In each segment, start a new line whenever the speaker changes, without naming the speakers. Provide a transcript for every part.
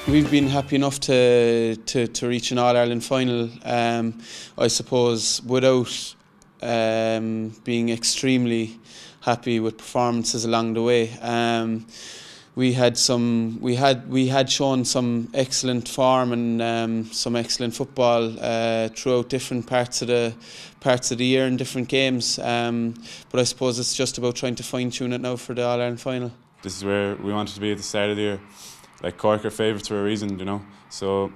We've been happy enough to reach an All-Ireland final, I suppose, without being extremely happy with performances along the way. We had shown some excellent form and some excellent football throughout different parts of the year and different games. But I suppose it's just about trying to fine-tune it now for the All-Ireland final.
This is where we wanted to be at the start of the year. Like, Cork are favourites for a reason, you know. So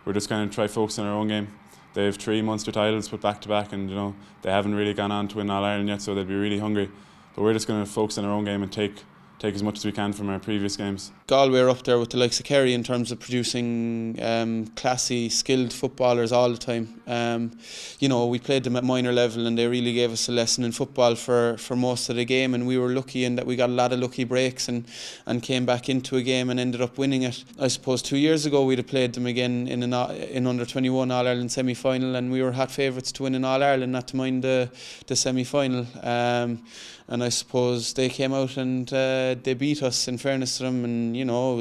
we're just going to try focus on our own game. They have 3 Munster titles put back to back, and you know they haven't really gone on to win All Ireland yet, so they'll be really hungry. But we're just going to focus on our own game and take as much as we can from our previous games.
Galway are up there with the likes of Kerry in terms of producing classy, skilled footballers all the time. You know, we played them at minor level and they really gave us a lesson in football for most of the game, and we were lucky in that we got a lot of lucky breaks and came back into a game and ended up winning it. I suppose 2 years ago we'd have played them again in under-21 All-Ireland semi-final, and we were hot favourites to win an All-Ireland, not to mind the semi-final. And I suppose they came out and they beat us, in fairness to them, and you know it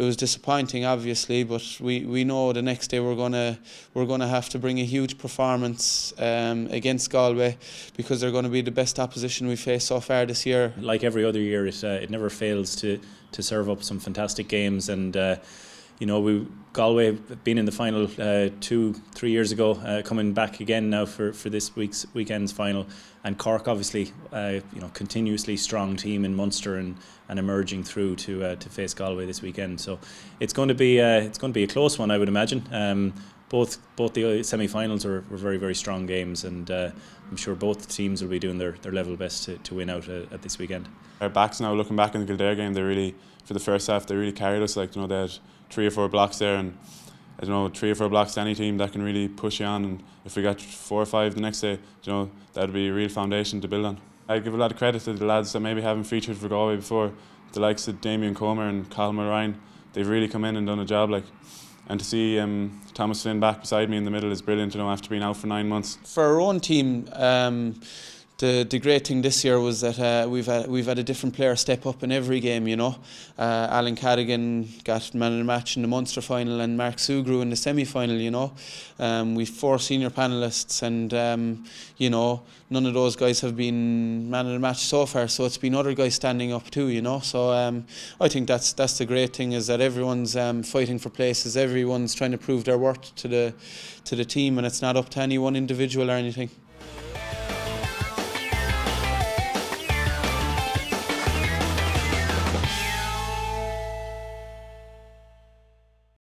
was disappointing, obviously, but we know the next day we're gonna have to bring a huge performance against Galway, because they're going to be the best opposition we've faced so far this year.
Like every other year, it never fails to serve up some fantastic games, and you know, Galway have been in the final 2-3 years ago, coming back again now for this weekend's final. And Cork, obviously, you know, continuously strong team in Munster and emerging through to face Galway this weekend. So it's going to be a close one, I would imagine. Both the semi-finals were very, very strong games, and I'm sure both teams will be doing their level best to win out at this weekend.
Our backs now, looking back in the Kildare game, they really, for the first half, they really carried us. Like, you know, they had 3 or 4 blocks there, and I don't know, 3 or 4 blocks to any team that can really push you on. And if we got 4 or 5 the next day, you know, that'd be a real foundation to build on. I give a lot of credit to the lads that maybe haven't featured for Galway before, the likes of Damien Cahalane and Cadbury. They've really come in and done a job, like. And to see Thomas Flynn back beside me in the middle is brilliant, you know, after being out for 9 months.
For our own team, the great thing this year was that we've had a different player step up in every game, you know. Alan Cadigan got man of the match in the Munster final, and Mark Sugru in the semi-final, you know. We've 4 senior panellists, and you know, none of those guys have been man of the match so far, so it's been other guys standing up too, you know. So I think that's the great thing, is that everyone's fighting for places, everyone's trying to prove their worth to the team, and it's not up to any one individual or anything.